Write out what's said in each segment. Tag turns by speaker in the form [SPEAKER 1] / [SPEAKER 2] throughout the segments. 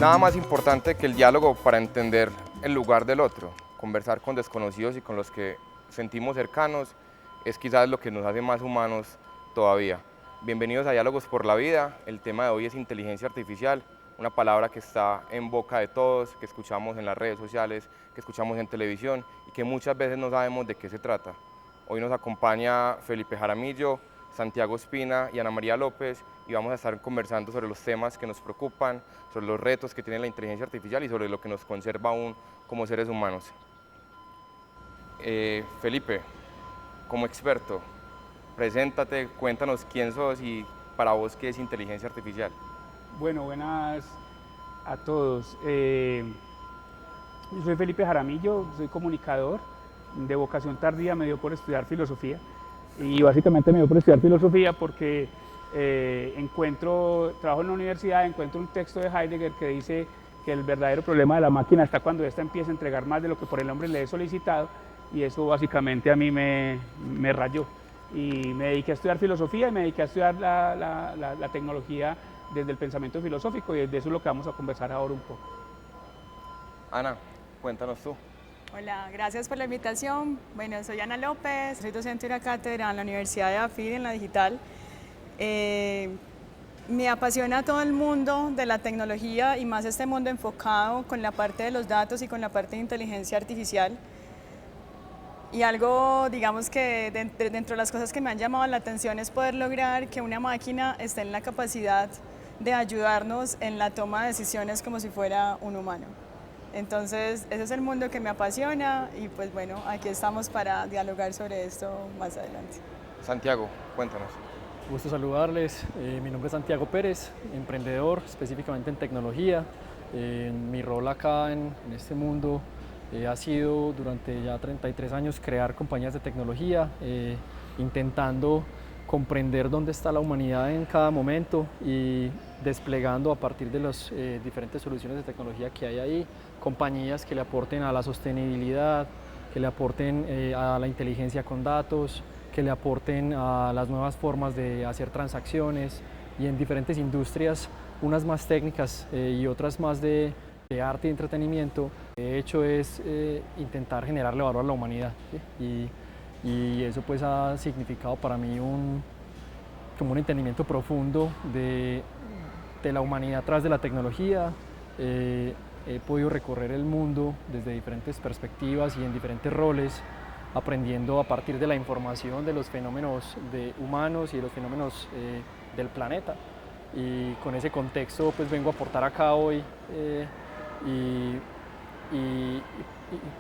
[SPEAKER 1] Nada más importante que el diálogo para entender el lugar del otro. Conversar con desconocidos y con los que sentimos cercanos es quizás lo que nos hace más humanos todavía. Bienvenidos a Diálogos por la Vida. El tema de hoy es inteligencia artificial, una palabra que está en boca de todos, que escuchamos en las redes sociales, que escuchamos en televisión y que muchas veces no sabemos de qué se trata. Hoy nos acompaña Felipe Jaramillo, Santiago Espina y Ana María López, y vamos a estar conversando sobre los temas que nos preocupan, sobre los retos que tiene la inteligencia artificial y sobre lo que nos conserva aún como seres humanos. Felipe, como experto, preséntate, cuéntanos quién sos y para vos qué es inteligencia artificial.
[SPEAKER 2] Bueno, buenas a todos. Yo soy Felipe Jaramillo, soy comunicador. De vocación tardía me dio por estudiar filosofía. Y básicamente me dio por estudiar filosofía porque trabajo en la universidad, encuentro un texto de Heidegger que dice que el verdadero problema de la máquina está cuando ésta empieza a entregar más de lo que por el hombre le he solicitado, y eso básicamente a mí me rayó. Y me dediqué a estudiar filosofía y me dediqué a estudiar la tecnología desde el pensamiento filosófico, y de eso es lo que vamos a conversar ahora un poco.
[SPEAKER 1] Ana, cuéntanos tú.
[SPEAKER 3] Hola, gracias por la invitación. Bueno, soy Ana López, soy docente de una cátedra en la Universidad de AFID en la digital. Me apasiona todo el mundo de la tecnología y más este mundo enfocado con la parte de los datos y con la parte de inteligencia artificial. Y algo, digamos que dentro de las cosas que me han llamado la atención es poder lograr que una máquina esté en la capacidad de ayudarnos en la toma de decisiones como si fuera un humano. Entonces, ese es el mundo que me apasiona y pues bueno, aquí estamos para dialogar sobre esto más adelante.
[SPEAKER 1] Santiago, cuéntanos.
[SPEAKER 4] Gusto saludarles. Mi nombre es Santiago Pérez, emprendedor específicamente en tecnología. Mi rol acá en este mundo ha sido durante ya 33 años crear compañías de tecnología, intentando comprender dónde está la humanidad en cada momento y desplegando a partir de las diferentes soluciones de tecnología que hay ahí, compañías que le aporten a la sostenibilidad, que le aporten a la inteligencia con datos, que le aporten a las nuevas formas de hacer transacciones, y en diferentes industrias, unas más técnicas y otras más de arte y entretenimiento. De hecho es intentar generarle valor a la humanidad, ¿sí? Y eso pues ha significado para mí como un entendimiento profundo de la humanidad atrás de la tecnología. He podido recorrer el mundo desde diferentes perspectivas y en diferentes roles, aprendiendo a partir de la información de los fenómenos humanos y de los fenómenos del planeta. Y con ese contexto pues vengo a aportar acá hoy y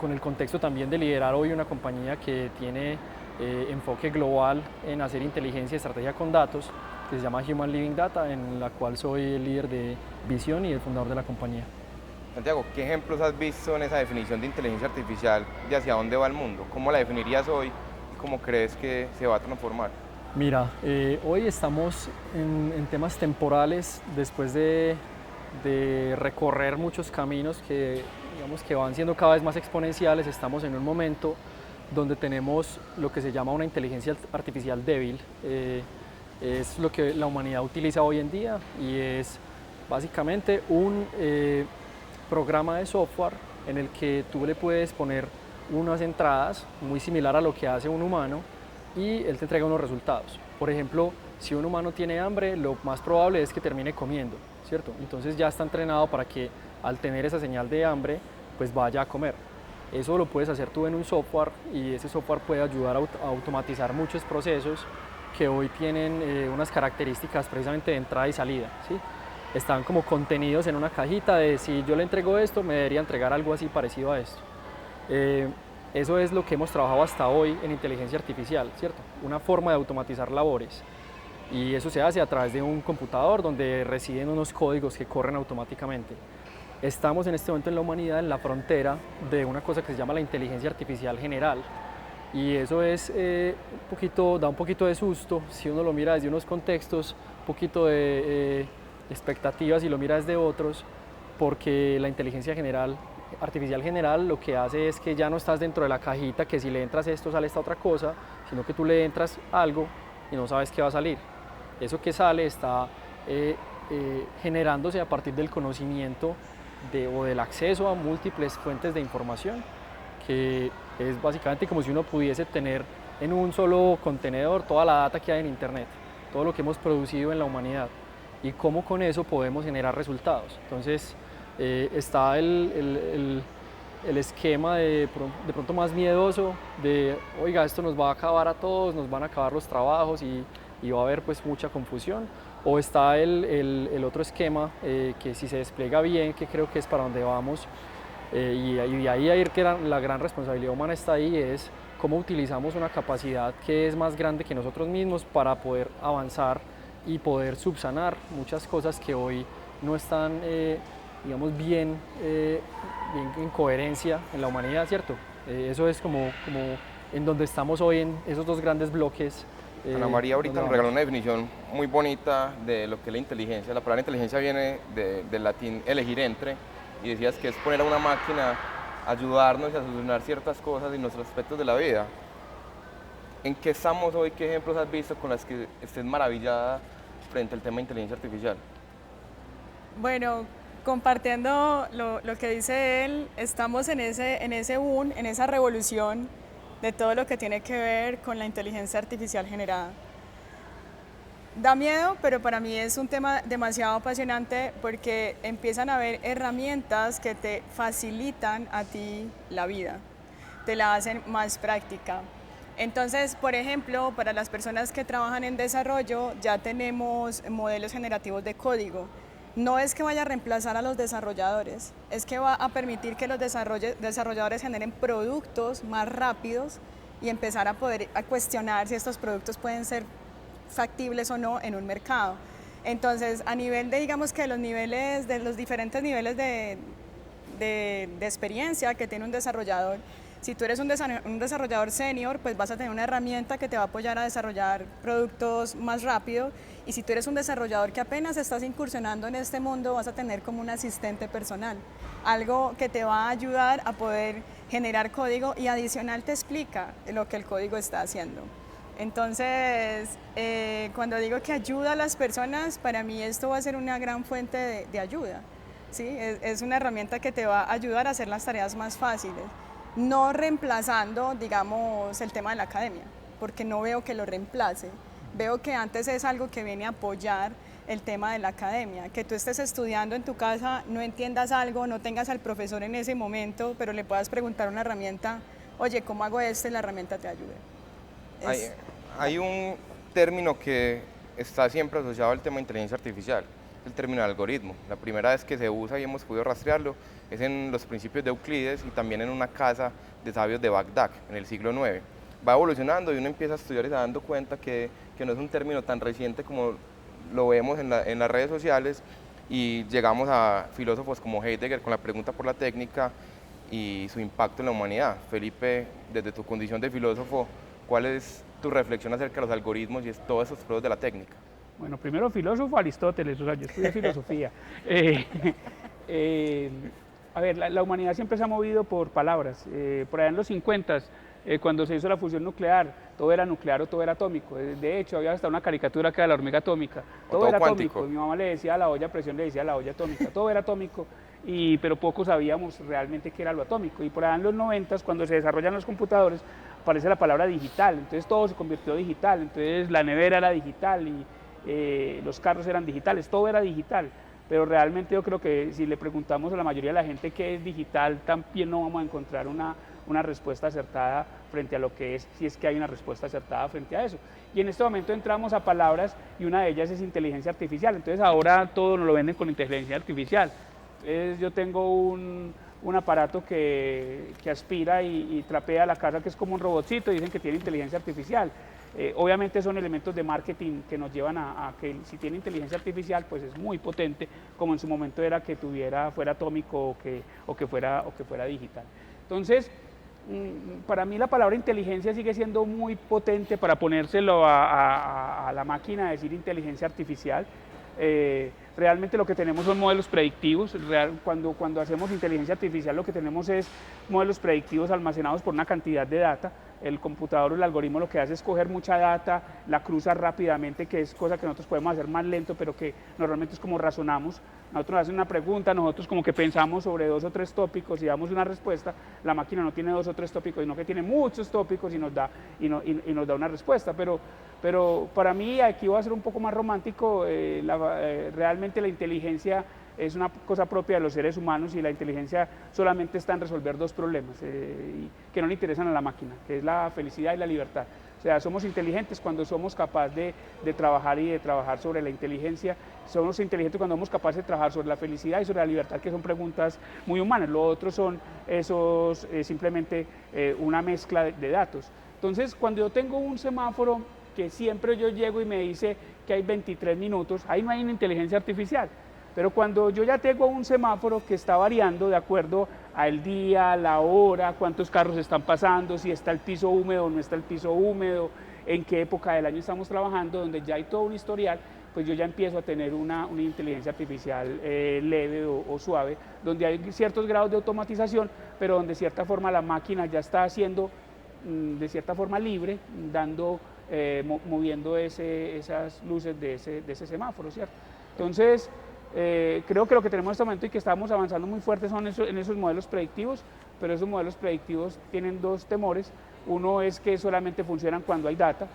[SPEAKER 4] con el contexto también de liderar hoy una compañía que tiene enfoque global en hacer inteligencia y estrategia con datos, que se llama Human Living Data, en la cual soy el líder de visión y el fundador de la compañía.
[SPEAKER 1] Santiago, ¿qué ejemplos has visto en esa definición de inteligencia artificial de hacia dónde va el mundo? ¿Cómo la definirías hoy y cómo crees que se va a transformar?
[SPEAKER 4] Mira, hoy estamos en temas temporales después de recorrer muchos caminos que, digamos, que van siendo cada vez más exponenciales. Estamos en un momento donde tenemos lo que se llama una inteligencia artificial débil. Es lo que la humanidad utiliza hoy en día y es básicamente un programa de software en el que tú le puedes poner unas entradas muy similar a lo que hace un humano y él te entrega unos resultados. Por ejemplo, si un humano tiene hambre, lo más probable es que termine comiendo, ¿cierto? Entonces ya está entrenado para que al tener esa señal de hambre, pues vaya a comer. Eso lo puedes hacer tú en un software y ese software puede ayudar a automatizar muchos procesos que hoy tienen unas características precisamente de entrada y salida, ¿sí? Están como contenidos en una cajita de si yo le entrego esto, me debería entregar algo así parecido a esto. Eso es lo que hemos trabajado hasta hoy en inteligencia artificial, ¿cierto? Una forma de automatizar labores. Y eso se hace a través de un computador donde residen unos códigos que corren automáticamente. Estamos en este momento en la humanidad en la frontera de una cosa que se llama la inteligencia artificial general. Y eso es da un poquito de susto si uno lo mira desde unos contextos, un poquito de expectativas y lo mira desde otros, porque la inteligencia artificial general lo que hace es que ya no estás dentro de la cajita que si le entras esto sale esta otra cosa, sino que tú le entras algo y no sabes qué va a salir. Eso que sale está generándose a partir del conocimiento o del acceso a múltiples fuentes de información, que es básicamente como si uno pudiese tener en un solo contenedor toda la data que hay en Internet, todo lo que hemos producido en la humanidad y cómo con eso podemos generar resultados. Entonces está el esquema de pronto más miedoso de, oiga, esto nos va a acabar a todos, nos van a acabar los trabajos y va a haber pues mucha confusión. O está el otro esquema que si se despliega bien, que creo que es para donde vamos, y ahí que la gran responsabilidad humana está ahí, es cómo utilizamos una capacidad que es más grande que nosotros mismos para poder avanzar y poder subsanar muchas cosas que hoy no están digamos bien en coherencia en la humanidad, ¿cierto? Eso es como en donde estamos hoy, en esos dos grandes bloques.
[SPEAKER 1] Ana María ahorita nos regaló una definición muy bonita de lo que es la inteligencia. La palabra inteligencia viene del latín elegir entre, y decías que es poner a una máquina a ayudarnos y a solucionar ciertas cosas y nuestros aspectos de la vida. ¿En qué estamos hoy? ¿Qué ejemplos has visto con las que estés maravillada frente al tema de inteligencia artificial?
[SPEAKER 3] Bueno, compartiendo lo que dice él, estamos en ese boom, en esa revolución de todo lo que tiene que ver con la inteligencia artificial generada. Da miedo, pero para mí es un tema demasiado apasionante porque empiezan a haber herramientas que te facilitan a ti la vida, te la hacen más práctica. Entonces, por ejemplo, para las personas que trabajan en desarrollo, ya tenemos modelos generativos de código. No es que vaya a reemplazar a los desarrolladores, es que va a permitir que los desarrolladores generen productos más rápidos y empezar a poder cuestionar si estos productos pueden ser factibles o no en un mercado. Entonces, a nivel de, digamos que de los diferentes niveles de experiencia que tiene un desarrollador, si tú eres un desarrollador senior, pues vas a tener una herramienta que te va a apoyar a desarrollar productos más rápido, y si tú eres un desarrollador que apenas estás incursionando en este mundo, vas a tener como un asistente personal, algo que te va a ayudar a poder generar código y adicional te explica lo que el código está haciendo. Entonces, cuando digo que ayuda a las personas, para mí esto va a ser una gran fuente de ayuda, ¿sí? Es una herramienta que te va a ayudar a hacer las tareas más fáciles, no reemplazando, digamos, el tema de la academia, porque no veo que lo reemplace. Veo que antes es algo que viene a apoyar el tema de la academia, que tú estés estudiando en tu casa, no entiendas algo, no tengas al profesor en ese momento, pero le puedas preguntar a una herramienta, oye, ¿cómo hago esto? Y la herramienta te ayude.
[SPEAKER 1] Hay un término que está siempre asociado al tema de inteligencia artificial, el término de algoritmo. La primera vez que se usa y hemos podido rastrearlo es en los principios de Euclides y también en una casa de sabios de Bagdad en el siglo IX. Va evolucionando y uno empieza a estudiar y se da dando cuenta que no es un término tan reciente como lo vemos en las redes sociales, y llegamos a filósofos como Heidegger con la pregunta por la técnica y su impacto en la humanidad. Felipe, desde tu condición de filósofo, ¿cuál es tu reflexión acerca de los algoritmos y todos esos pros de la técnica?
[SPEAKER 2] Bueno, primero filósofo Aristóteles, o sea, yo estudié filosofía. A ver, la humanidad siempre se ha movido por palabras. Por allá en los 50, cuando se hizo la fusión nuclear, todo era nuclear o todo era atómico. De hecho, había hasta una caricatura que era la hormiga atómica. Todo era
[SPEAKER 1] cuántico.
[SPEAKER 2] atómico. Mi mamá le decía a la olla a presión, le decía a la olla atómica. Todo era atómico, pero poco sabíamos realmente qué era lo atómico. Y por allá en los 90, cuando se desarrollan los computadores, aparece la palabra digital. Entonces todo se convirtió digital. Entonces la nevera era digital y los carros eran digitales, todo era digital. Pero realmente yo creo que si le preguntamos a la mayoría de la gente qué es digital, también no vamos a encontrar una respuesta acertada frente a lo que es, si es que hay una respuesta acertada frente a eso. Y en este momento entramos a palabras y una de ellas es inteligencia artificial. Entonces ahora todo nos lo venden con inteligencia artificial. Entonces yo tengo un aparato que aspira y trapea la casa, que es como un robotcito, y dicen que tiene inteligencia artificial. Obviamente son elementos de marketing que nos llevan a que si tiene inteligencia artificial, pues es muy potente, como en su momento era que fuera atómico o que fuera digital. Entonces, para mí la palabra inteligencia sigue siendo muy potente para ponérselo a la máquina, decir inteligencia artificial. Realmente lo que tenemos son modelos predictivos. Cuando hacemos inteligencia artificial, lo que tenemos es modelos predictivos almacenados por una cantidad de data. el computador o el algoritmo lo que hace es coger mucha data, la cruza rápidamente, que es cosa que nosotros podemos hacer más lento, pero que normalmente es como razonamos. Nosotros nos hacen una pregunta, nosotros como que pensamos sobre 2 o 3 tópicos y damos una respuesta. La máquina no tiene 2 o 3 tópicos, sino que tiene muchos tópicos y nos da una respuesta. Pero para mí, aquí voy a ser un poco más romántico, realmente la inteligencia es una cosa propia de los seres humanos y la inteligencia solamente está en resolver 2 problemas que no le interesan a la máquina, que es la felicidad y la libertad. O sea, somos inteligentes cuando somos capaces de trabajar y de trabajar sobre la inteligencia, somos inteligentes cuando somos capaces de trabajar sobre la felicidad y sobre la libertad, que son preguntas muy humanas. Lo otro son simplemente una mezcla de datos. Entonces, cuando yo tengo un semáforo que siempre yo llego y me dice que hay 23 minutos, ahí no hay una inteligencia artificial. Pero cuando yo ya tengo un semáforo que está variando de acuerdo al día, la hora, cuántos carros están pasando, si está el piso húmedo o no está el piso húmedo, en qué época del año estamos trabajando, donde ya hay todo un historial, pues yo ya empiezo a tener una inteligencia artificial leve o suave, donde hay ciertos grados de automatización, pero donde de cierta forma la máquina ya está haciendo de cierta forma libre, moviendo esas luces de ese semáforo, ¿cierto? Entonces, creo que lo que tenemos en este momento y que estamos avanzando muy fuerte son en esos modelos predictivos, pero esos modelos predictivos tienen 2 temores. Uno es que solamente funcionan cuando hay data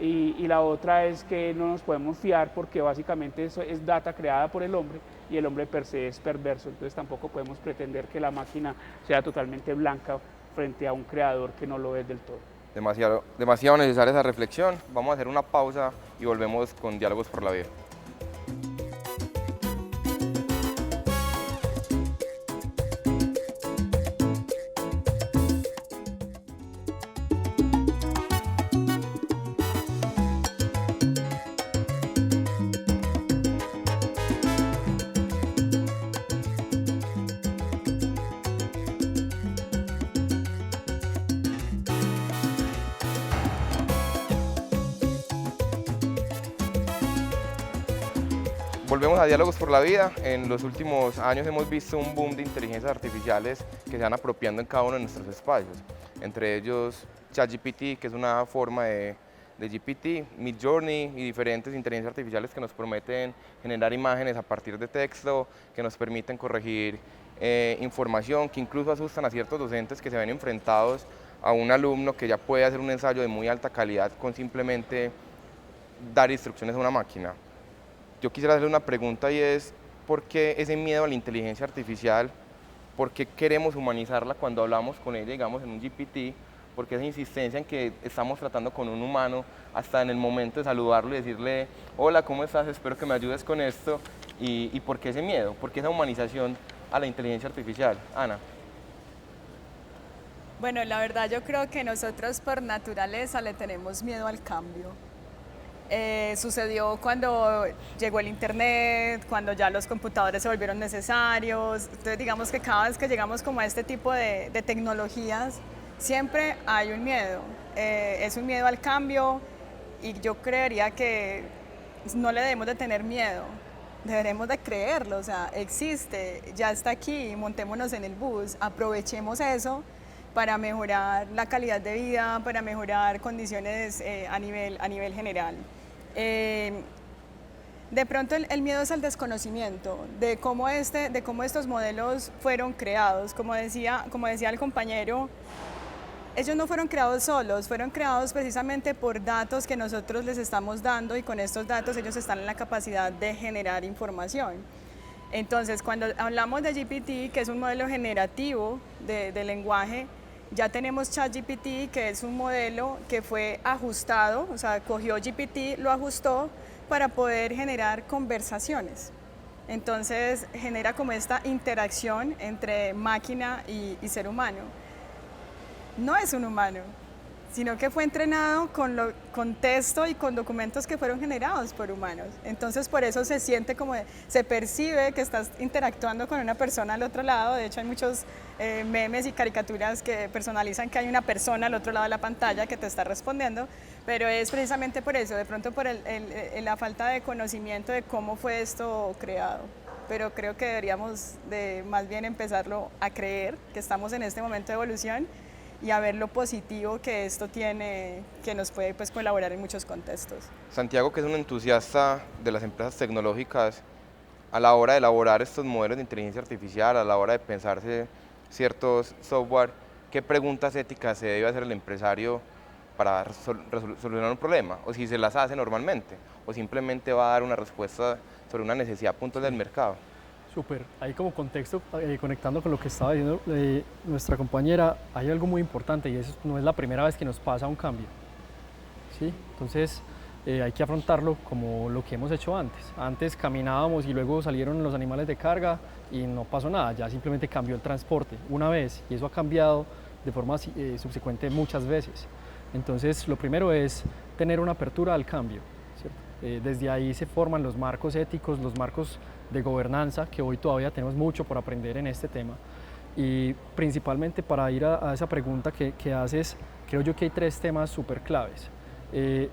[SPEAKER 2] y la otra es que no nos podemos fiar porque básicamente eso es data creada por el hombre y el hombre per se es perverso, entonces tampoco podemos pretender que la máquina sea totalmente blanca frente a un creador que no lo es del todo.
[SPEAKER 1] Demasiado necesaria esa reflexión. Vamos a hacer una pausa y volvemos con Diálogos por la Vida. Volvemos a Diálogos por la Vida. En los últimos años hemos visto un boom de inteligencias artificiales que se van apropiando en cada uno de nuestros espacios. Entre ellos ChatGPT, que es una forma de GPT, Midjourney y diferentes inteligencias artificiales que nos prometen generar imágenes a partir de texto, que nos permiten corregir información, que incluso asustan a ciertos docentes que se ven enfrentados a un alumno que ya puede hacer un ensayo de muy alta calidad con simplemente dar instrucciones a una máquina. Yo quisiera hacerle una pregunta y es, ¿por qué ese miedo a la inteligencia artificial? ¿Por qué queremos humanizarla cuando hablamos con ella, digamos, en un GPT? ¿Por qué esa insistencia en que estamos tratando con un humano hasta en el momento de saludarlo y decirle, hola, ¿cómo estás? Espero que me ayudes con esto. ¿Y por qué ese miedo? ¿Por qué esa humanización a la inteligencia artificial? Ana.
[SPEAKER 3] Bueno, la verdad yo creo que nosotros por naturaleza le tenemos miedo al cambio. Sucedió cuando llegó el internet, cuando ya los computadores se volvieron necesarios. Entonces digamos que cada vez que llegamos como a este tipo de tecnologías, siempre hay un miedo. Es un miedo al cambio y yo creería que no le debemos de tener miedo, deberemos de creerlo, o sea, existe, ya está aquí, montémonos en el bus, aprovechemos eso para mejorar la calidad de vida, para mejorar condiciones a nivel general. De pronto el miedo es al desconocimiento de cómo estos modelos fueron creados. Como decía el compañero, ellos no fueron creados solos, fueron creados precisamente por datos que nosotros les estamos dando y con estos datos ellos están en la capacidad de generar información. Entonces, cuando hablamos de GPT, que es un modelo generativo de lenguaje, ya tenemos ChatGPT, que es un modelo que fue ajustado, o sea, cogió GPT, lo ajustó para poder generar conversaciones. Entonces, genera como esta interacción entre máquina y ser humano. No es un humano, sino que fue entrenado con texto y con documentos que fueron generados por humanos. Entonces, por eso se siente se percibe que estás interactuando con una persona al otro lado. De hecho, hay muchos memes y caricaturas que personalizan que hay una persona al otro lado de la pantalla que te está respondiendo, pero es precisamente por eso, de pronto por la falta de conocimiento de cómo fue esto creado. Pero creo que deberíamos de más bien empezarlo a creer, que estamos en este momento de evolución y a ver lo positivo que esto tiene, que nos puede pues colaborar en muchos contextos.
[SPEAKER 1] Santiago, que es un entusiasta de las empresas tecnológicas, a la hora de elaborar estos modelos de inteligencia artificial, a la hora de pensarse ciertos software, ¿qué preguntas éticas se debe hacer el empresario para solucionar un problema? O si se las hace normalmente, o simplemente va a dar una respuesta sobre una necesidad puntual del mercado.
[SPEAKER 4] Súper, ahí como contexto, conectando con lo que estaba diciendo nuestra compañera, hay algo muy importante y eso no es la primera vez que nos pasa un cambio, ¿sí? Entonces hay que afrontarlo como lo que hemos hecho antes. Antes caminábamos y luego salieron los animales de carga y no pasó nada, ya simplemente cambió el transporte una vez y eso ha cambiado de forma subsecuente muchas veces. Entonces lo primero es tener una apertura al cambio, ¿cierto? Desde ahí se forman los marcos éticos, los marcos de gobernanza, que hoy todavía tenemos mucho por aprender en este tema. Y principalmente para ir a esa pregunta que haces, creo yo que hay 3 temas súper claves.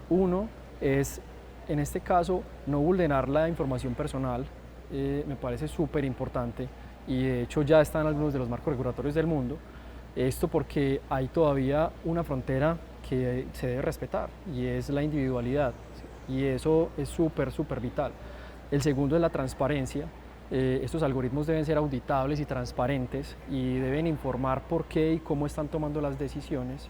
[SPEAKER 4] Uno es, en este caso, no vulnerar la información personal, me parece súper importante y de hecho ya está en algunos de los marcos regulatorios del mundo. Esto porque hay todavía una frontera que se debe respetar y es la individualidad, y eso es súper vital. El segundo es la transparencia. Estos algoritmos deben ser auditables y transparentes y deben informar por qué y cómo están tomando las decisiones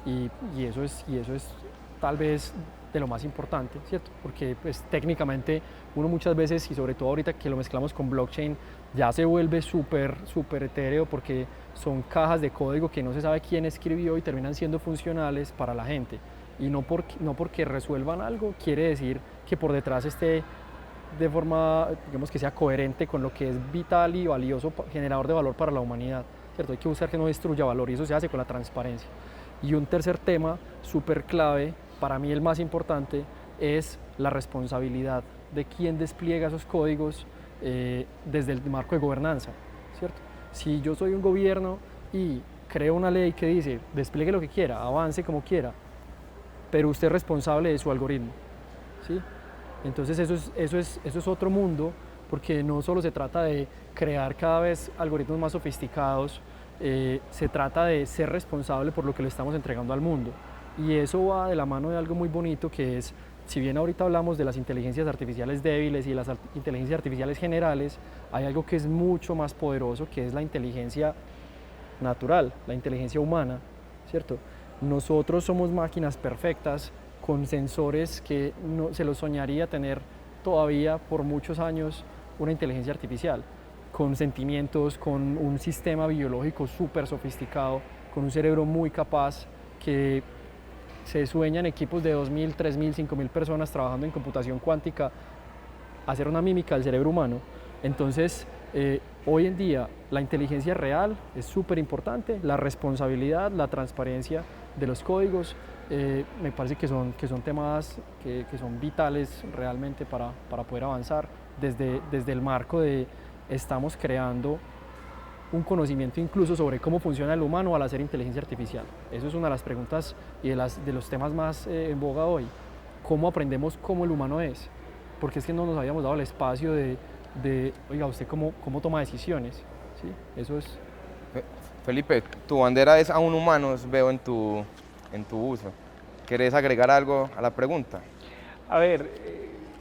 [SPEAKER 4] y eso es tal vez de lo más importante, ¿cierto? Porque pues, técnicamente uno muchas veces, y sobre todo ahorita que lo mezclamos con blockchain, ya se vuelve súper etéreo porque son cajas de código que no se sabe quién escribió y terminan siendo funcionales para la gente. Y no porque resuelvan algo quiere decir que por detrás esté de forma, digamos, que sea coherente con lo que es vital y valioso, generador de valor para la humanidad, ¿cierto? Hay que buscar que no destruya valor y eso se hace con la transparencia. Y un tercer tema súper clave, para mí el más importante, es la responsabilidad de quien despliega esos códigos desde el marco de gobernanza, ¿cierto? Si yo soy un gobierno y creo una ley que dice despliegue lo que quiera, avance como quiera, pero usted es responsable de su algoritmo, ¿sí? Entonces eso es otro mundo, porque no solo se trata de crear cada vez algoritmos más sofisticados, se trata de ser responsable por lo que le estamos entregando al mundo. Y eso va de la mano de algo muy bonito que es, si bien ahorita hablamos de las inteligencias artificiales débiles y las inteligencias artificiales generales, hay algo que es mucho más poderoso, que es la inteligencia natural, la inteligencia humana, ¿cierto? Nosotros somos máquinas perfectas, con sensores que no se los soñaría tener todavía por muchos años una inteligencia artificial, con sentimientos, con un sistema biológico súper sofisticado, con un cerebro muy capaz, que se sueñan equipos de 2.000, 3.000, 5.000 personas trabajando en computación cuántica, hacer una mímica del cerebro humano. Entonces, hoy en día la inteligencia real es súper importante, la responsabilidad, la transparencia de los códigos, me parece que son temas que son vitales realmente para poder avanzar desde el marco de estamos creando un conocimiento incluso sobre cómo funciona el humano al hacer inteligencia artificial. Eso es una de las preguntas y de los temas más en boga hoy. ¿Cómo aprendemos cómo el humano es? Porque es que no nos habíamos dado el espacio de oiga, ¿usted cómo toma decisiones? ¿Sí? Eso es...
[SPEAKER 1] Felipe, tu bandera es aún humanos, veo en tu uso. ¿Querés agregar algo a la pregunta?
[SPEAKER 2] A ver,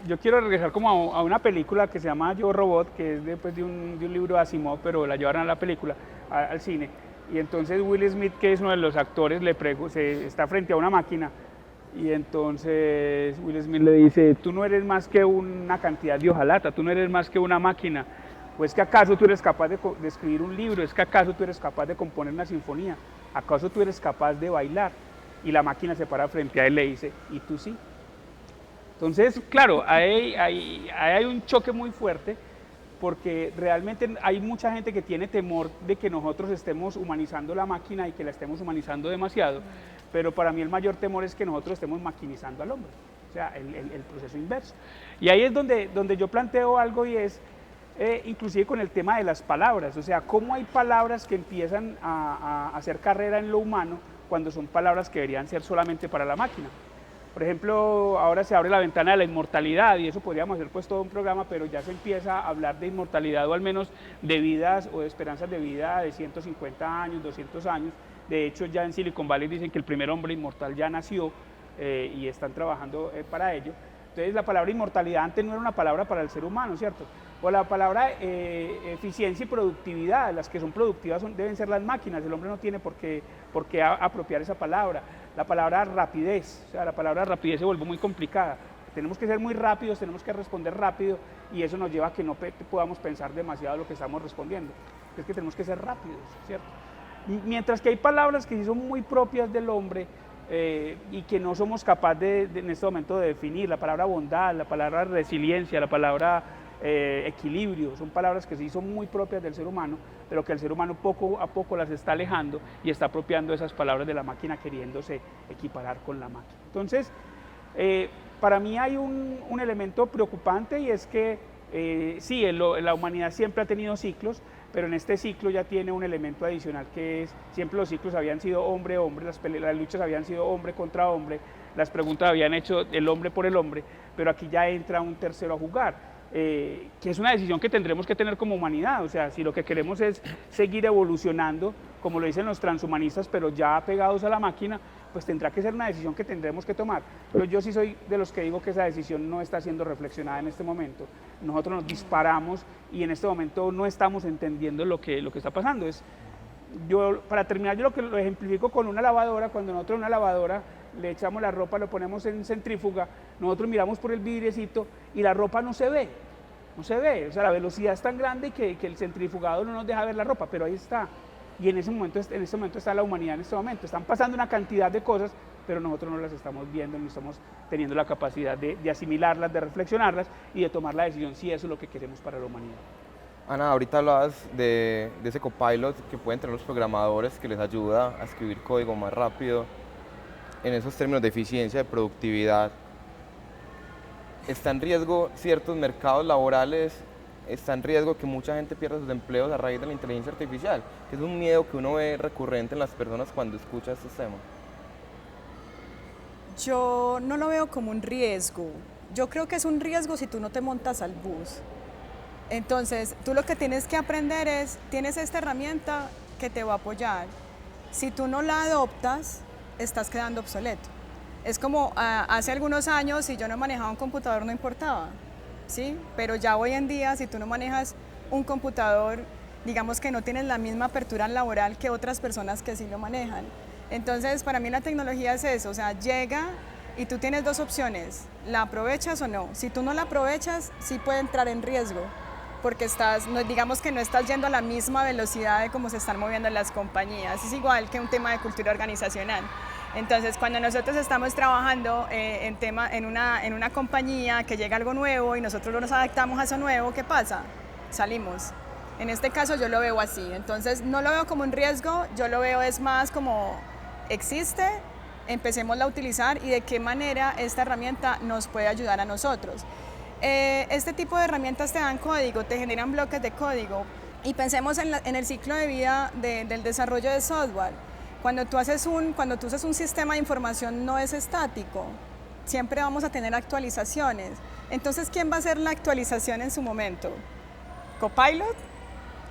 [SPEAKER 2] yo quiero regresar como a una película que se llama Yo Robot, que es de un libro de Asimov, pero la llevaron a la película, al cine. Y entonces Will Smith, que es uno de los actores, está frente a una máquina. Y entonces Will Smith le dice, tú no eres más que una cantidad de hojalata, tú no eres más que una máquina. ¿O es que acaso tú eres capaz de escribir un libro? ¿Es que acaso tú eres capaz de componer una sinfonía? ¿Acaso tú eres capaz de bailar? Y la máquina se para frente a él y le dice, ¿y tú sí? Entonces, claro, hay un choque muy fuerte porque realmente hay mucha gente que tiene temor de que nosotros estemos humanizando la máquina y que la estemos humanizando demasiado, pero para mí el mayor temor es que nosotros estemos maquinizando al hombre, o sea, el proceso inverso. Y ahí es donde yo planteo algo y es, inclusive con el tema de las palabras, o sea, cómo hay palabras que empiezan a hacer carrera en lo humano cuando son palabras que deberían ser solamente para la máquina. Por ejemplo, ahora se abre la ventana de la inmortalidad y eso podríamos hacer pues todo un programa, pero ya se empieza a hablar de inmortalidad o al menos de vidas o de esperanzas de vida de 150 años, 200 años, De hecho, ya en Silicon Valley dicen que el primer hombre inmortal ya nació y están trabajando para ello. Entonces, la palabra inmortalidad antes no era una palabra para el ser humano, ¿cierto? O la palabra eficiencia y productividad, las que son productivas deben ser las máquinas, el hombre no tiene por qué apropiar esa palabra. La palabra rapidez, o sea, la palabra rapidez se vuelve muy complicada. Tenemos que ser muy rápidos, tenemos que responder rápido y eso nos lleva a que no podamos pensar demasiado lo que estamos respondiendo. Es que tenemos que ser rápidos, ¿cierto? Mientras que hay palabras que sí son muy propias del hombre y que no somos capaces en este momento de definir, la palabra bondad, la palabra resiliencia, la palabra equilibrio, son palabras que sí son muy propias del ser humano, pero que el ser humano poco a poco las está alejando y está apropiando esas palabras de la máquina queriéndose equiparar con la máquina. Entonces, para mí hay un elemento preocupante y es que sí, la humanidad siempre ha tenido ciclos, pero en este ciclo ya tiene un elemento adicional que es, siempre los ciclos habían sido hombre-hombre, las luchas habían sido hombre contra hombre, las preguntas habían hecho el hombre por el hombre, pero aquí ya entra un tercero a jugar. Que es una decisión que tendremos que tener como humanidad, o sea, si lo que queremos es seguir evolucionando, como lo dicen los transhumanistas, pero ya pegados a la máquina, pues tendrá que ser una decisión que tendremos que tomar. Pero yo sí soy de los que digo que esa decisión no está siendo reflexionada en este momento. Nosotros nos disparamos y en este momento no estamos entendiendo lo que está pasando. Para terminar, yo lo ejemplifico con una lavadora. Cuando nosotros en una lavadora le echamos la ropa, lo ponemos en centrífuga, nosotros miramos por el vidriecito y la ropa no se ve, o sea, la velocidad es tan grande que el centrifugado no nos deja ver la ropa, pero ahí está. Y en este momento está la humanidad en este momento. Están pasando una cantidad de cosas, pero nosotros no las estamos viendo, no estamos teniendo la capacidad de asimilarlas, de reflexionarlas y de tomar la decisión si eso es lo que queremos para la humanidad.
[SPEAKER 1] Ana, ahorita hablabas de ese copilot que pueden tener los programadores que les ayuda a escribir código más rápido. En esos términos de eficiencia, de productividad, ¿está en riesgo ciertos mercados laborales? ¿Está en riesgo que mucha gente pierda sus empleos a raíz de la inteligencia artificial? Que es un miedo que uno ve recurrente en las personas cuando escucha estos temas.
[SPEAKER 3] Yo no lo veo como un riesgo. Yo creo que es un riesgo si tú no te montas al bus. Entonces, tú lo que tienes que aprender es, tienes esta herramienta que te va a apoyar. Si tú no la adoptas, estás quedando obsoleto. Es como hace algunos años, si yo no manejaba un computador no importaba, ¿sí? Pero ya hoy en día, si tú no manejas un computador, digamos que no tienes la misma apertura laboral que otras personas que sí lo manejan. Entonces, para mí la tecnología es eso, o sea, llega y tú tienes dos opciones, ¿la aprovechas o no? Si tú no la aprovechas, sí puede entrar en riesgo, porque digamos que no estás yendo a la misma velocidad de cómo se están moviendo las compañías. Es igual que un tema de cultura organizacional. Entonces, cuando nosotros estamos trabajando en una compañía que llega algo nuevo y nosotros nos adaptamos a eso nuevo, ¿qué pasa? Salimos. En este caso yo lo veo así. Entonces, no lo veo como un riesgo, yo lo veo es más como existe, empecémosla a utilizar y de qué manera esta herramienta nos puede ayudar a nosotros. Este tipo de herramientas te dan código, te generan bloques de código y pensemos en el ciclo de vida del desarrollo de software. Cuando tú usas un sistema de información no es estático, siempre vamos a tener actualizaciones. Entonces, ¿quién va a hacer la actualización en su momento? ¿Copilot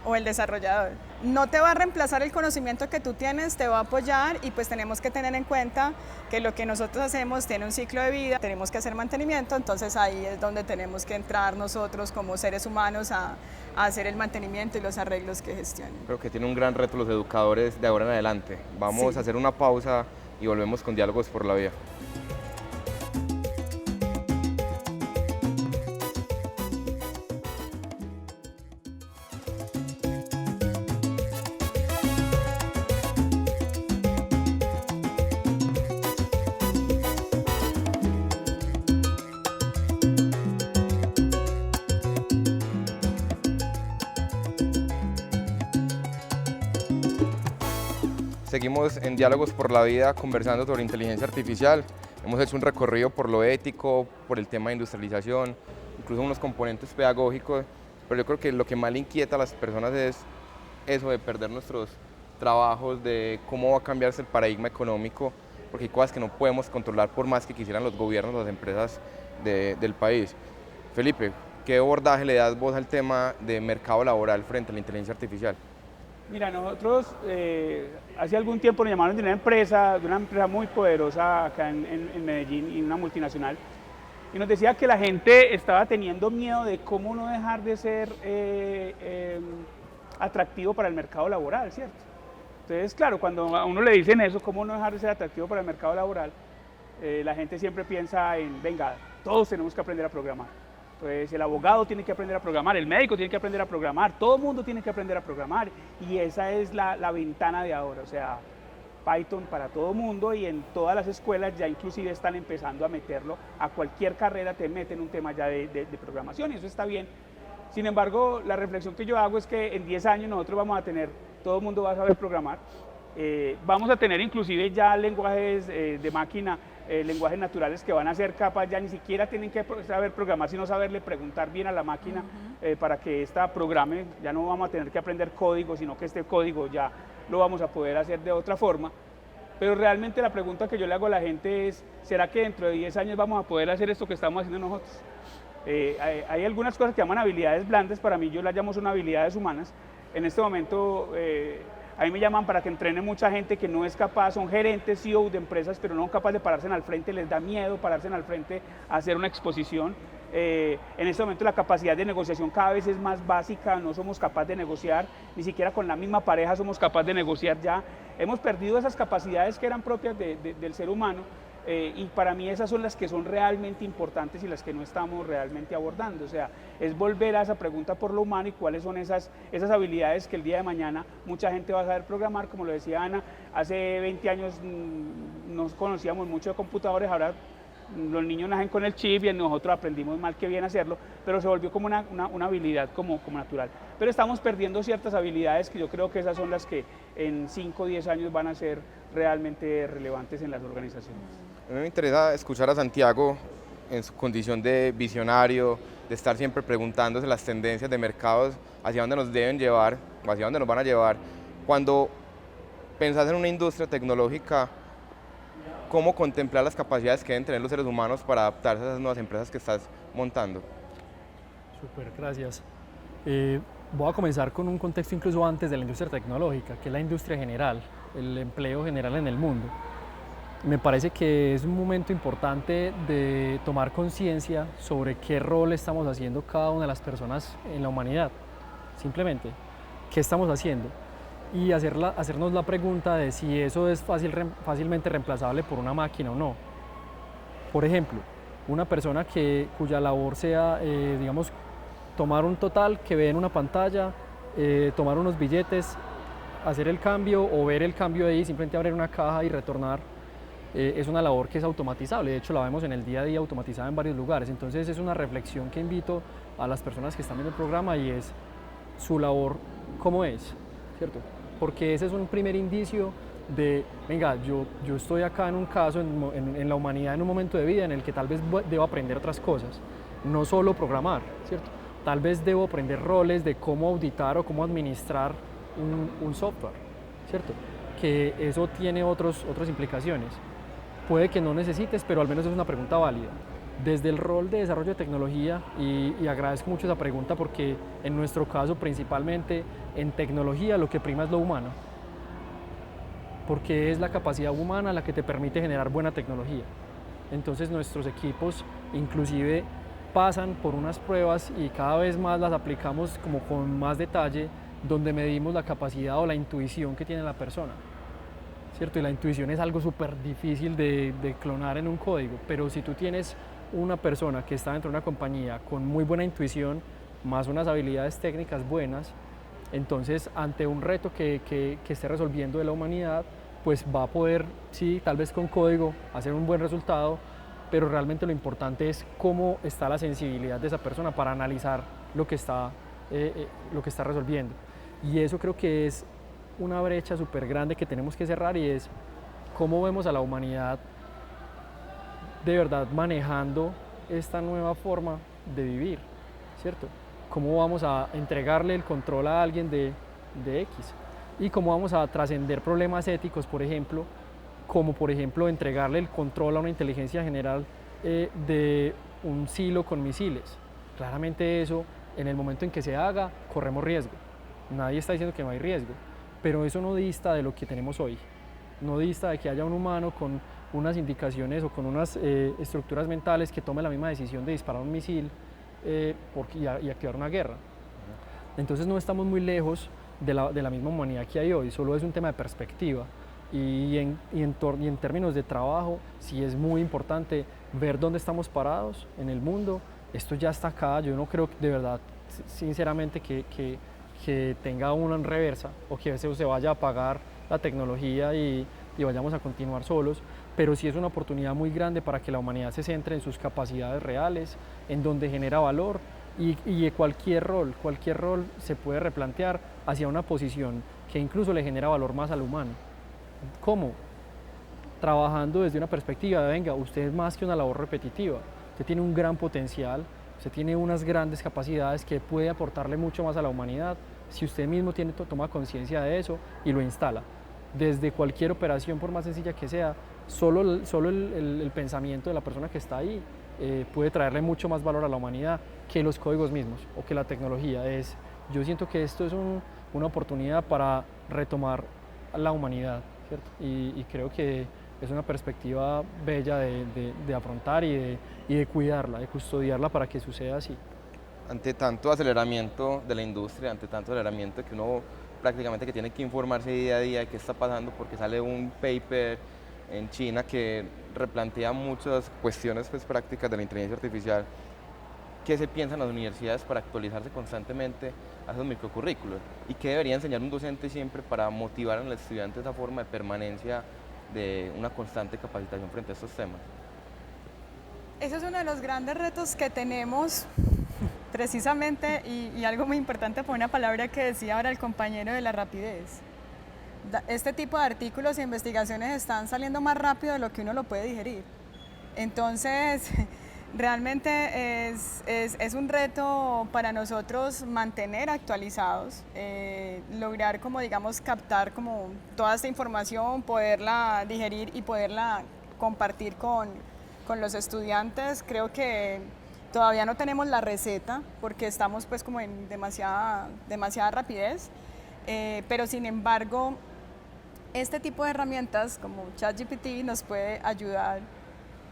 [SPEAKER 3] o el desarrollador? No te va a reemplazar el conocimiento que tú tienes, te va a apoyar y pues tenemos que tener en cuenta que lo que nosotros hacemos tiene un ciclo de vida, tenemos que hacer mantenimiento, entonces ahí es donde tenemos que entrar nosotros como seres humanos a hacer el mantenimiento y los arreglos que gestionen.
[SPEAKER 1] Creo que tiene un gran reto los educadores de ahora en adelante. Vamos a hacer una pausa y volvemos con Diálogos por la Vida. Seguimos en Diálogos por la Vida conversando sobre inteligencia artificial. Hemos hecho un recorrido por lo ético, por el tema de industrialización, incluso unos componentes pedagógicos, pero yo creo que lo que más le inquieta a las personas es eso de perder nuestros trabajos, de cómo va a cambiarse el paradigma económico, porque hay cosas que no podemos controlar por más que quisieran los gobiernos, las empresas del país. Felipe, ¿qué abordaje le das vos al tema de mercado laboral frente a la inteligencia artificial?
[SPEAKER 2] Mira, nosotros hace algún tiempo nos llamaron de una empresa muy poderosa acá en Medellín, y una multinacional, y nos decía que la gente estaba teniendo miedo de cómo no dejar de ser atractivo para el mercado laboral, ¿cierto? Entonces, claro, cuando a uno le dicen eso, cómo no dejar de ser atractivo para el mercado laboral, la gente siempre piensa en, venga, todos tenemos que aprender a programar. Pues el abogado tiene que aprender a programar, el médico tiene que aprender a programar, todo el mundo tiene que aprender a programar, y esa es la ventana de ahora, o sea, Python para todo el mundo, y en todas las escuelas ya inclusive están empezando a meterlo, a cualquier carrera te meten un tema ya de programación, y eso está bien. Sin embargo, la reflexión que yo hago es que en 10 años nosotros vamos a tener, todo el mundo va a saber programar, vamos a tener inclusive ya lenguajes de máquina, lenguajes naturales que van a ser capaces, ya ni siquiera tienen que saber programar, sino saberle preguntar bien a la máquina para que ésta programe. Ya no vamos a tener que aprender código, sino que este código ya lo vamos a poder hacer de otra forma. Pero realmente la pregunta que yo le hago a la gente es, ¿será que dentro de 10 años vamos a poder hacer esto que estamos haciendo nosotros? Hay algunas cosas que llaman habilidades blandas, para mí yo las llamo son habilidades humanas. En este momento a mí me llaman para que entrene mucha gente que no es capaz, son gerentes, CEO de empresas, pero no son capaces de pararse al frente, les da miedo pararse al frente a hacer una exposición. En este momento la capacidad de negociación cada vez es más básica, no somos capaces de negociar, ni siquiera con la misma pareja somos capaces de negociar ya. Hemos perdido esas capacidades que eran propias del ser humano, y para mí esas son las que son realmente importantes y las que no estamos realmente abordando. O sea, es volver a esa pregunta por lo humano y cuáles son esas habilidades que el día de mañana mucha gente va a saber programar. Como lo decía Ana, hace 20 años no conocíamos mucho de computadores, ahora los niños nacen con el chip y nosotros aprendimos mal que bien hacerlo, pero se volvió como una habilidad como natural. Pero estamos perdiendo ciertas habilidades que yo creo que esas son las que en 5 o 10 años van a ser realmente relevantes en las organizaciones.
[SPEAKER 1] A mí me interesa escuchar a Santiago en su condición de visionario, de estar siempre preguntándose las tendencias de mercados, hacia dónde nos deben llevar o hacia dónde nos van a llevar. Cuando pensás en una industria tecnológica, ¿cómo contemplar las capacidades que deben tener los seres humanos para adaptarse a esas nuevas empresas que estás montando?
[SPEAKER 4] Súper, gracias. Voy a comenzar con un contexto incluso antes de la industria tecnológica, que es la industria general, el empleo general en el mundo. Me parece que es un momento importante de tomar conciencia sobre qué rol estamos haciendo cada una de las personas en la humanidad. Simplemente, ¿qué estamos haciendo? Y hacernos la pregunta de si eso es fácilmente reemplazable por una máquina o no. Por ejemplo, una persona cuya labor sea, digamos, tomar un total que ve en una pantalla, tomar unos billetes, hacer el cambio o ver el cambio ahí, simplemente abrir una caja y retornar, es una labor que es automatizable. De hecho, la vemos en el día a día automatizada en varios lugares. Entonces es una reflexión que invito a las personas que están viendo el programa, y es su labor cómo es, ¿cierto? Porque ese es un primer indicio de, venga, yo estoy acá en un caso, en la humanidad, en un momento de vida en el que tal vez debo aprender otras cosas, no solo programar, ¿cierto? Tal vez debo aprender roles de cómo auditar o cómo administrar un software, ¿cierto? Que eso tiene otras implicaciones. Puede que no necesites, pero al menos es una pregunta válida. Desde el rol de desarrollo de tecnología, y agradezco mucho esa pregunta porque en nuestro caso principalmente en tecnología lo que prima es lo humano, porque es la capacidad humana la que te permite generar buena tecnología. Entonces nuestros equipos inclusive pasan por unas pruebas y cada vez más las aplicamos como con más detalle, donde medimos la capacidad o la intuición que tiene la persona, ¿cierto? Y la intuición es algo súper difícil de clonar en un código, pero si tú tienes una persona que está dentro de una compañía con muy buena intuición, más unas habilidades técnicas buenas, entonces ante un reto que esté resolviendo de la humanidad, pues va a poder, sí, tal vez con código, hacer un buen resultado, pero realmente lo importante es cómo está la sensibilidad de esa persona para analizar lo que está resolviendo. Y eso creo que es una brecha súper grande que tenemos que cerrar, y es cómo vemos a la humanidad de verdad manejando esta nueva forma de vivir, ¿cierto? Cómo vamos a entregarle el control a alguien de X, y cómo vamos a trascender problemas éticos, por ejemplo, como por ejemplo entregarle el control a una inteligencia general de un silo con misiles. Claramente eso, en el momento en que se haga, corremos riesgo. Nadie está diciendo que no hay riesgo, pero eso no dista de lo que tenemos hoy, no dista de que haya un humano con unas indicaciones o con unas estructuras mentales que tome la misma decisión de disparar un misil y activar una guerra. Entonces no estamos muy lejos de la misma humanidad que hay hoy, solo es un tema de perspectiva. Y en términos de trabajo, sí es muy importante ver dónde estamos parados en el mundo. Esto ya está acá, yo no creo de verdad, sinceramente, que tenga una reversa o que se vaya a apagar la tecnología y vayamos a continuar solos, pero sí es una oportunidad muy grande para que la humanidad se centre en sus capacidades reales, en donde genera valor y cualquier rol se puede replantear hacia una posición que incluso le genera valor más al humano. ¿Cómo? Trabajando desde una perspectiva de, venga, usted es más que una labor repetitiva, usted tiene un gran potencial, usted tiene unas grandes capacidades que puede aportarle mucho más a la humanidad si usted mismo toma conciencia de eso y lo instala. Desde cualquier operación, por más sencilla que sea, solo el pensamiento de la persona que está ahí puede traerle mucho más valor a la humanidad que los códigos mismos o que la tecnología. Yo siento que esto es una oportunidad para retomar la humanidad, ¿cierto? Y creo que es una perspectiva bella de afrontar y de cuidarla, de custodiarla para que suceda así.
[SPEAKER 1] Ante tanto aceleramiento de la industria, ante tanto aceleramiento que uno prácticamente que tiene que informarse día a día de qué está pasando porque sale un paper en China que replantea muchas cuestiones pues, prácticas de la inteligencia artificial. ¿Qué se piensa en las universidades para actualizarse constantemente a esos microcurrículos? ¿Y qué debería enseñar un docente siempre para motivar al estudiante esa forma de permanencia de una constante capacitación frente a estos temas?
[SPEAKER 3] Ese es uno de los grandes retos que tenemos precisamente y algo muy importante por una palabra que decía ahora el compañero de la rapidez. Este tipo de artículos e investigaciones están saliendo más rápido de lo que uno lo puede digerir. Entonces, realmente es un reto para nosotros mantener actualizados, lograr como digamos captar como toda esta información, poderla digerir y poderla compartir con los estudiantes. Creo que todavía no tenemos la receta porque estamos pues como en demasiada rapidez, pero sin embargo este tipo de herramientas como ChatGPT nos puede ayudar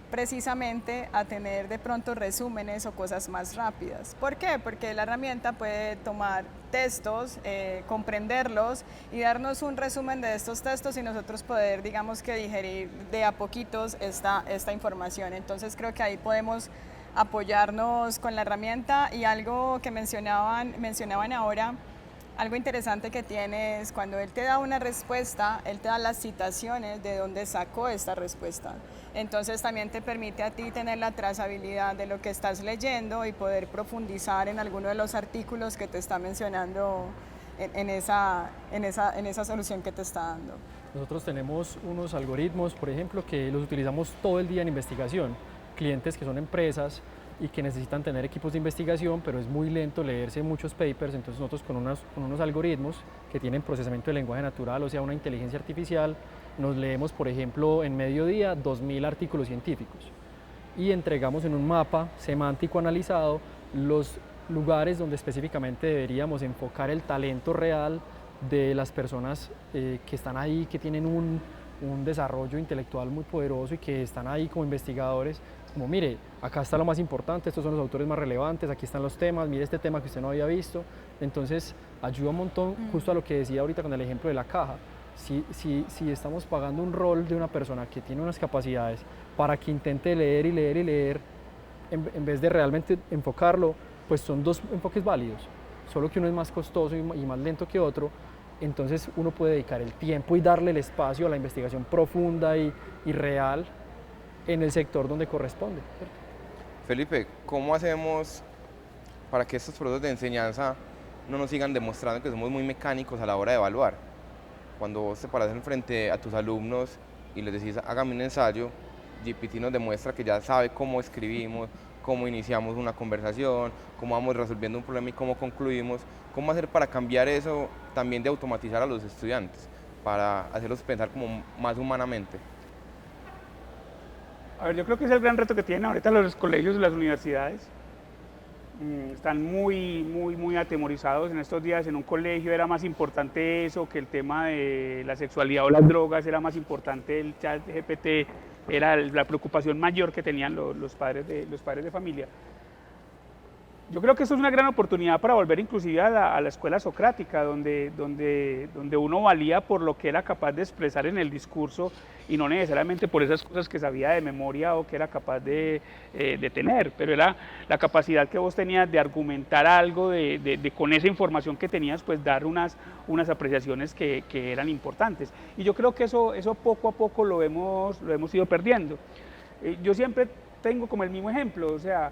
[SPEAKER 3] precisamente a tener de pronto resúmenes o cosas más rápidas. ¿Por qué? Porque la herramienta puede tomar textos, comprenderlos y darnos un resumen de estos textos y nosotros poder, digamos que digerir de a poquitos esta información. Entonces creo que ahí podemos apoyarnos con la herramienta y algo que mencionaban ahora, algo interesante que tiene es cuando él te da una respuesta, él te da las citaciones de dónde sacó esta respuesta. Entonces también te permite a ti tener la trazabilidad de lo que estás leyendo y poder profundizar en alguno de los artículos que te está mencionando en esa solución que te está dando.
[SPEAKER 4] Nosotros tenemos unos algoritmos, por ejemplo, que los utilizamos todo el día en investigación. Clientes que son empresas y que necesitan tener equipos de investigación, pero es muy lento leerse muchos papers, entonces nosotros con unos algoritmos que tienen procesamiento de lenguaje natural, o sea, una inteligencia artificial, nos leemos, por ejemplo, en mediodía 2000 artículos científicos y entregamos en un mapa semántico analizado los lugares donde específicamente deberíamos enfocar el talento real de las personas que están ahí, que tienen un desarrollo intelectual muy poderoso y que están ahí como investigadores, como mire, acá está lo más importante, estos son los autores más relevantes, aquí están los temas, mire este tema que usted no había visto. Entonces ayuda un montón, justo a lo que decía ahorita con el ejemplo de la caja. Si estamos pagando un rol de una persona que tiene unas capacidades para que intente leer y leer y leer, en vez de realmente enfocarlo, pues son dos enfoques válidos, solo que uno es más costoso y más lento que otro. Entonces uno puede dedicar el tiempo y darle el espacio a la investigación profunda y real en el sector donde corresponde, ¿cierto?
[SPEAKER 1] Felipe, ¿cómo hacemos para que estos procesos de enseñanza no nos sigan demostrando que somos muy mecánicos a la hora de evaluar? Cuando vos te paras frente a tus alumnos y les decís, hágame un ensayo, GPT nos demuestra que ya sabe cómo escribimos, cómo iniciamos una conversación, cómo vamos resolviendo un problema y cómo concluimos. ¿Cómo hacer para cambiar eso también de automatizar a los estudiantes, para hacerlos pensar como más humanamente?
[SPEAKER 2] A ver, yo creo que es el gran reto que tienen ahorita los colegios y las universidades. Están muy atemorizados. En estos días en un colegio era más importante eso que el tema de la sexualidad o las drogas, era más importante el chat GPT, era la preocupación mayor que tenían los padres de familia. Yo creo que esto es una gran oportunidad para volver inclusive a la escuela socrática, donde uno valía por lo que era capaz de expresar en el discurso y no necesariamente por esas cosas que sabía de memoria o que era capaz de tener, pero era la capacidad que vos tenías de argumentar algo, con esa información que tenías, pues dar unas apreciaciones que eran importantes. Y yo creo que eso poco a poco lo hemos ido perdiendo. Yo siempre tengo como el mismo ejemplo, o sea,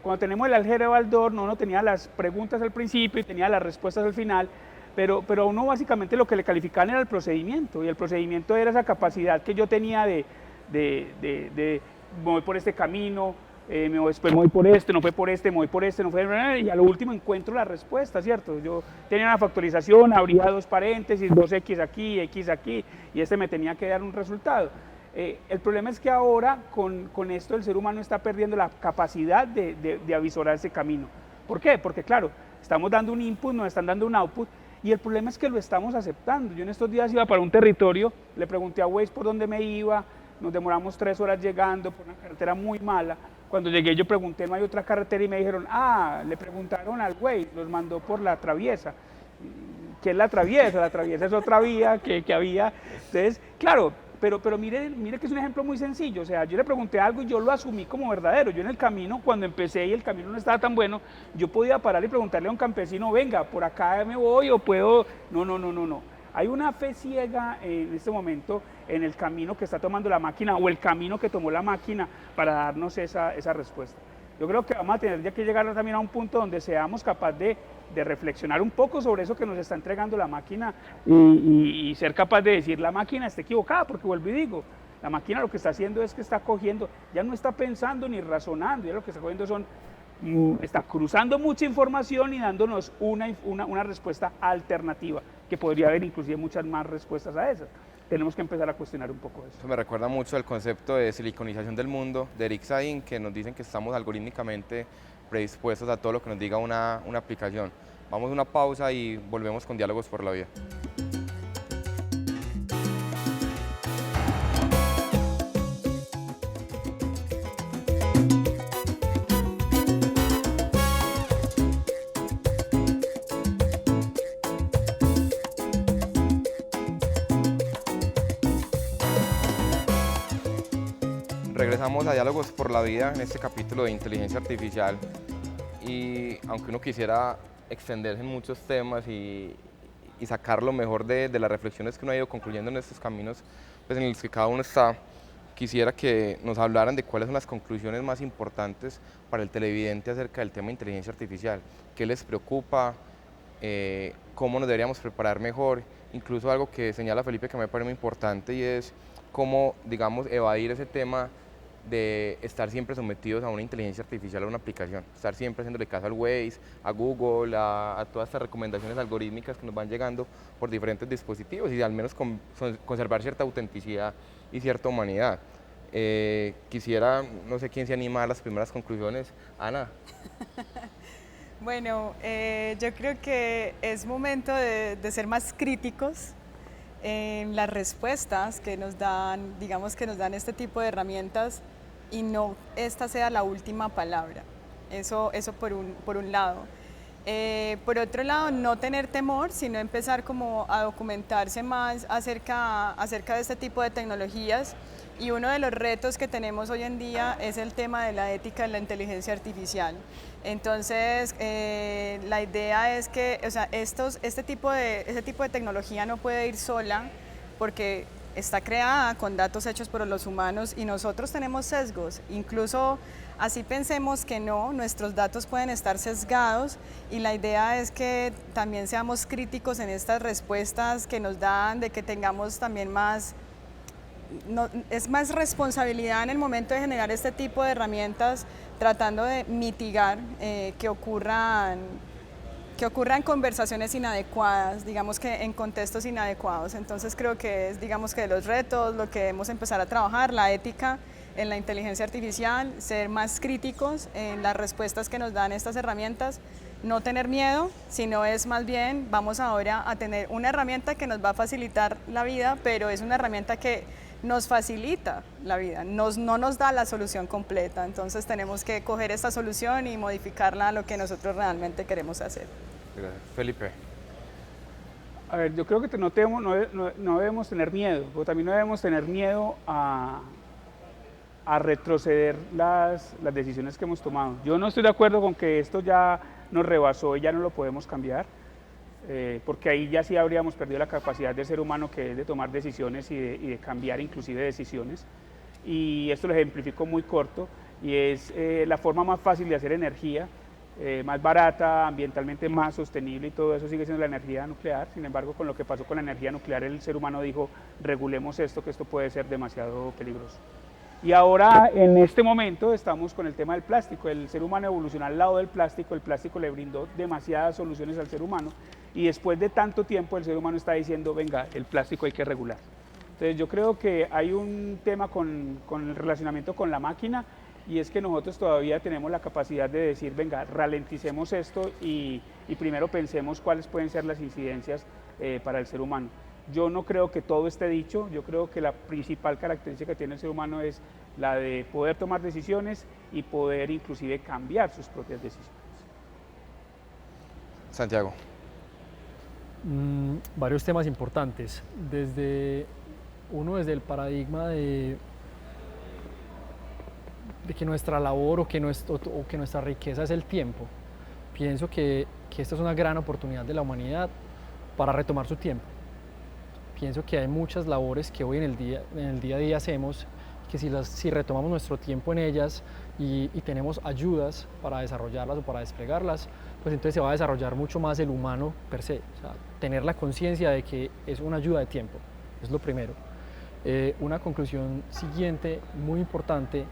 [SPEAKER 2] cuando tenemos el álgebra de Baldor, uno tenía las preguntas al principio y tenía las respuestas al final, pero a uno básicamente lo que le calificaban era el procedimiento, y el procedimiento era esa capacidad que yo tenía de me voy por este camino, después me voy por este, no fue por este, me voy por este, no fue, y a lo último encuentro la respuesta, ¿cierto? Yo tenía una factorización, abría dos paréntesis, 2x aquí, x aquí, y este me tenía que dar un resultado. El problema es que ahora con esto el ser humano está perdiendo la capacidad de avisorar ese camino. ¿Por qué? Porque claro, estamos dando un input, nos están dando un output, y el problema es que lo estamos aceptando. Yo en estos días iba para un territorio, le pregunté a Waze por dónde me iba, nos demoramos 3 horas llegando por una carretera muy mala. Cuando llegué yo pregunté, no hay otra carretera, y me dijeron, le preguntaron al Waze, los mandó por la Traviesa. ¿Qué es la Traviesa? La Traviesa es otra vía que había. Entonces, claro, pero mire que es un ejemplo muy sencillo. O sea, yo le pregunté algo y yo lo asumí como verdadero. Yo en el camino, cuando empecé y el camino no estaba tan bueno, yo podía parar y preguntarle a un campesino, venga, por acá me voy o puedo. No. Hay una fe ciega en este momento en el camino que está tomando la máquina o el camino que tomó la máquina para darnos esa respuesta. Yo creo que vamos a tener ya que llegar también a un punto donde seamos capaces de reflexionar un poco sobre eso que nos está entregando la máquina y ser capaz de decir la máquina está equivocada, porque vuelvo y digo, la máquina lo que está haciendo es que está cogiendo, ya no está pensando ni razonando, ya lo que está cogiendo está cruzando mucha información y dándonos una respuesta alternativa, que podría haber inclusive muchas más respuestas a esas. Tenemos que empezar a cuestionar un poco eso.
[SPEAKER 1] Eso me recuerda mucho al concepto de siliconización del mundo de Eric Zain, que nos dicen que estamos algorítmicamente predispuestos a todo lo que nos diga una aplicación. Vamos a una pausa y volvemos con Diálogos por la Vida. Regresamos a Diálogos por la Vida en este capítulo de inteligencia artificial, y aunque uno quisiera extenderse en muchos temas y sacar lo mejor de las reflexiones que uno ha ido concluyendo en estos caminos pues en los que cada uno está, quisiera que nos hablaran de cuáles son las conclusiones más importantes para el televidente acerca del tema de inteligencia artificial. ¿Qué les preocupa? ¿Cómo nos deberíamos preparar mejor? Incluso algo que señala Felipe que me parece muy importante, y es cómo, digamos, evadir ese tema de estar siempre sometidos a una inteligencia artificial o una aplicación, estar siempre haciéndole caso al Waze, a Google, a todas estas recomendaciones algorítmicas que nos van llegando por diferentes dispositivos, y al menos conservar cierta autenticidad y cierta humanidad. Quisiera, no sé quién se anima a las primeras conclusiones. Ana.
[SPEAKER 3] Bueno, yo creo que es momento de ser más críticos en las respuestas que nos dan, digamos que nos dan este tipo de herramientas, y no esta sea la última palabra. Eso por un lado. Por otro lado, no tener temor, sino empezar como a documentarse más acerca de este tipo de tecnologías. Y uno de los retos que tenemos hoy en día es el tema de la ética en la inteligencia artificial. Entonces, la idea es que, o sea, este tipo de tecnología no puede ir sola, porque está creada con datos hechos por los humanos y nosotros tenemos sesgos. Incluso así pensemos que no, nuestros datos pueden estar sesgados, y la idea es que también seamos críticos en estas respuestas que nos dan, de que tengamos también más... es más responsabilidad en el momento de generar este tipo de herramientas, tratando de mitigar que ocurran conversaciones inadecuadas, digamos que en contextos inadecuados. Entonces creo que es, digamos que de los retos, lo que debemos empezar a trabajar, la ética en la inteligencia artificial, ser más críticos en las respuestas que nos dan estas herramientas, no tener miedo, sino es más bien vamos ahora a tener una herramienta que nos va a facilitar la vida, pero es una herramienta que nos facilita la vida, no nos da la solución completa, entonces tenemos que coger esta solución y modificarla a lo que nosotros realmente queremos hacer.
[SPEAKER 1] Gracias. Felipe.
[SPEAKER 2] A ver, yo creo que no debemos tener miedo, pero también no debemos tener miedo a retroceder las decisiones que hemos tomado. Yo no estoy de acuerdo con que esto ya nos rebasó y ya no lo podemos cambiar, porque ahí ya sí habríamos perdido la capacidad del ser humano, que es de tomar decisiones y de cambiar inclusive decisiones. Y esto lo ejemplifico muy corto, y es la forma más fácil de hacer energía, más barata, ambientalmente más sostenible, y todo eso sigue siendo la energía nuclear. Sin embargo, con lo que pasó con la energía nuclear, el ser humano dijo, regulemos esto, que esto puede ser demasiado peligroso. Y ahora, en este momento, estamos con el tema del plástico. El ser humano evolucionó al lado del plástico, el plástico le brindó demasiadas soluciones al ser humano, y después de tanto tiempo el ser humano está diciendo, venga, el plástico hay que regular. Entonces yo creo que hay un tema con el relacionamiento con la máquina, y es que nosotros todavía tenemos la capacidad de decir, venga, ralenticemos esto y primero pensemos cuáles pueden ser las incidencias para el ser humano. Yo no creo que todo esté dicho, yo creo que la principal característica que tiene el ser humano es la de poder tomar decisiones y poder inclusive cambiar sus propias decisiones.
[SPEAKER 1] Santiago.
[SPEAKER 4] Varios temas importantes, desde el paradigma de que nuestra labor o que nuestra riqueza es el tiempo. Pienso que esta es una gran oportunidad de la humanidad para retomar su tiempo. Pienso que hay muchas labores que hoy en el día a día hacemos, que si retomamos nuestro tiempo en ellas y tenemos ayudas para desarrollarlas o para desplegarlas, pues entonces se va a desarrollar mucho más el humano per se. O sea, tener la conciencia de que es una ayuda de tiempo, es lo primero. Una conclusión siguiente, muy importante,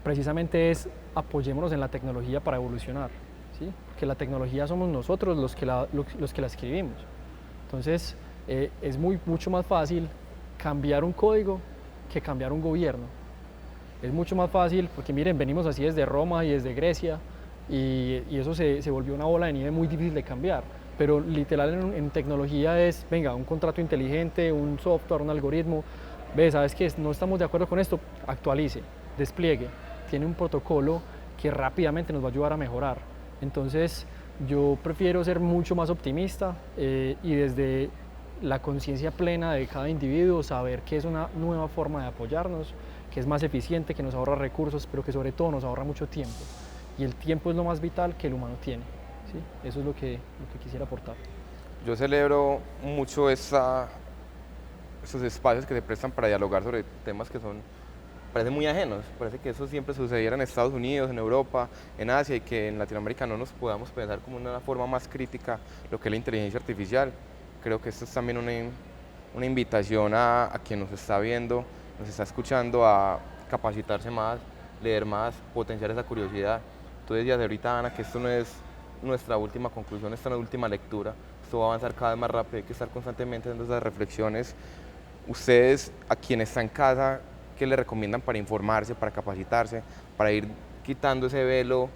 [SPEAKER 4] precisamente es apoyémonos en la tecnología para evolucionar, ¿sí? Porque la tecnología somos nosotros los que la escribimos. Entonces, es mucho más fácil cambiar un código que cambiar un gobierno. Es mucho más fácil porque miren, venimos así desde Roma y desde Grecia y eso se volvió una bola de nieve muy difícil de cambiar. Pero literal en tecnología es, venga, un contrato inteligente, un software, un algoritmo, ¿sabes qué? No estamos de acuerdo con esto, actualice, despliegue, tiene un protocolo que rápidamente nos va a ayudar a mejorar. Entonces yo prefiero ser mucho más optimista y desde la conciencia plena de cada individuo saber que es una nueva forma de apoyarnos, que es más eficiente, que nos ahorra recursos, pero que sobre todo nos ahorra mucho tiempo. Y el tiempo es lo más vital que el humano tiene, ¿sí? Eso es lo que quisiera aportar.
[SPEAKER 1] Yo celebro mucho esos espacios que se prestan para dialogar sobre temas que parecen muy ajenos. Parece que eso siempre sucediera en Estados Unidos, en Europa, en Asia, y que en Latinoamérica no nos podamos pensar como una forma más crítica lo que es la inteligencia artificial. Creo que esto es también una invitación a quien nos está viendo, nos está escuchando, a capacitarse más, leer más, potenciar esa curiosidad. Tú decías ahorita, Ana, que esto no es nuestra última conclusión, esta no es última lectura, esto va a avanzar cada vez más rápido, hay que estar constantemente haciendo esas reflexiones. Ustedes, a quien está en casa, ¿qué le recomiendan para informarse, para capacitarse, para ir quitando ese velo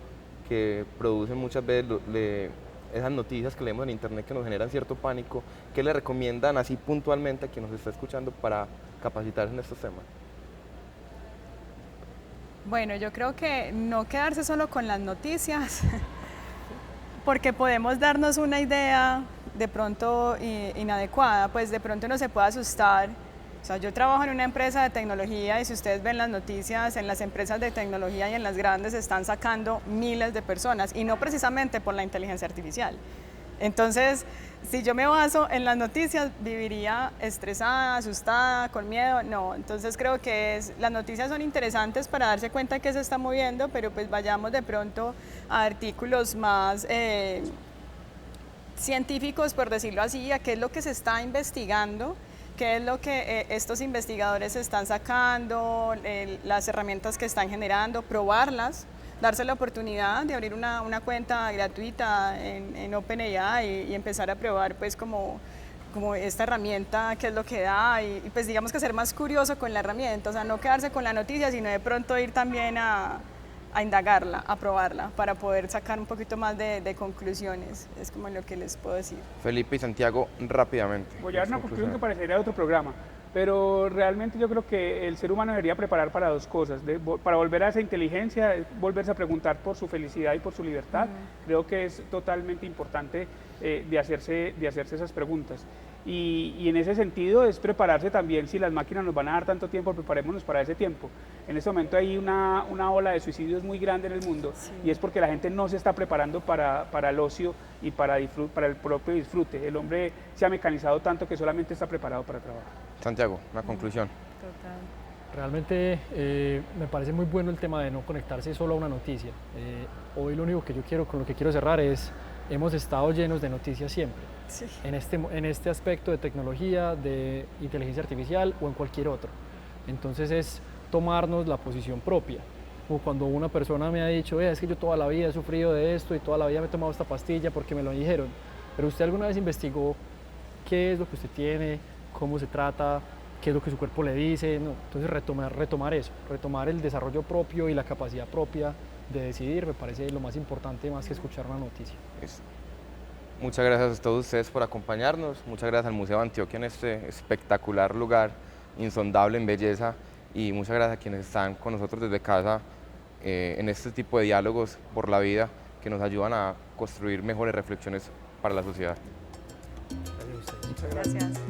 [SPEAKER 1] que producen muchas veces esas noticias que leemos en internet que nos generan cierto pánico? ¿Qué le recomiendan así puntualmente a quien nos está escuchando para capacitarse en estos temas?
[SPEAKER 3] Bueno, yo creo que no quedarse solo con las noticias, porque podemos darnos una idea de pronto inadecuada, pues de pronto uno se puede asustar. O sea, yo trabajo en una empresa de tecnología y si ustedes ven las noticias, en las empresas de tecnología y en las grandes están sacando miles de personas y no precisamente por la inteligencia artificial. Entonces, si yo me baso en las noticias, viviría estresada, asustada, con miedo. No, entonces creo que las noticias son interesantes para darse cuenta que se está moviendo, pero pues vayamos de pronto a artículos más científicos, por decirlo así, a qué es lo que se está investigando, qué es lo que estos investigadores están sacando, las herramientas que están generando, probarlas, darse la oportunidad de abrir una cuenta gratuita en OpenAI y empezar a probar pues como como esta herramienta, qué es lo que da y pues digamos que ser más curioso con la herramienta, o sea, no quedarse con la noticia, sino de pronto ir también a indagarla, a probarla, para poder sacar un poquito más de conclusiones, es como lo que les puedo decir.
[SPEAKER 1] Felipe y Santiago, rápidamente.
[SPEAKER 2] Voy a dar una conclusión que parecería de otro programa, pero realmente yo creo que el ser humano debería preparar para dos cosas, para volver a esa inteligencia, volverse a preguntar por su felicidad y por su libertad. Creo que es totalmente importante de hacerse esas preguntas. Y en ese sentido es prepararse también, si las máquinas nos van a dar tanto tiempo, preparémonos para ese tiempo. En este momento hay una ola de suicidios muy grande en el mundo, sí, y es porque la gente no se está preparando para el ocio y para el propio disfrute. El hombre se ha mecanizado tanto que solamente está preparado para trabajar.
[SPEAKER 1] Santiago, una conclusión.
[SPEAKER 3] Total.
[SPEAKER 4] Realmente me parece muy bueno el tema de no conectarse solo a una noticia. Hoy lo único que yo con lo que quiero cerrar es, hemos estado llenos de noticias siempre. Sí. En este aspecto de tecnología, de inteligencia artificial o en cualquier otro. Entonces es tomarnos la posición propia. Como cuando una persona me ha dicho, es que yo toda la vida he sufrido de esto y toda la vida me he tomado esta pastilla porque me lo dijeron. Pero usted alguna vez investigó qué es lo que usted tiene, cómo se trata, qué es lo que su cuerpo le dice. No. Entonces retomar eso, retomar el desarrollo propio y la capacidad propia de decidir me parece lo más importante, más que escuchar una noticia.
[SPEAKER 1] Eso. Muchas gracias a todos ustedes por acompañarnos, muchas gracias al Museo de Antioquia en este espectacular lugar, insondable en belleza, y muchas gracias a quienes están con nosotros desde casa en este tipo de diálogos por la vida que nos ayudan a construir mejores reflexiones para la sociedad.
[SPEAKER 3] Gracias a ustedes. Muchas gracias.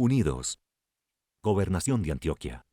[SPEAKER 5] Unidos. Gobernación de Antioquia.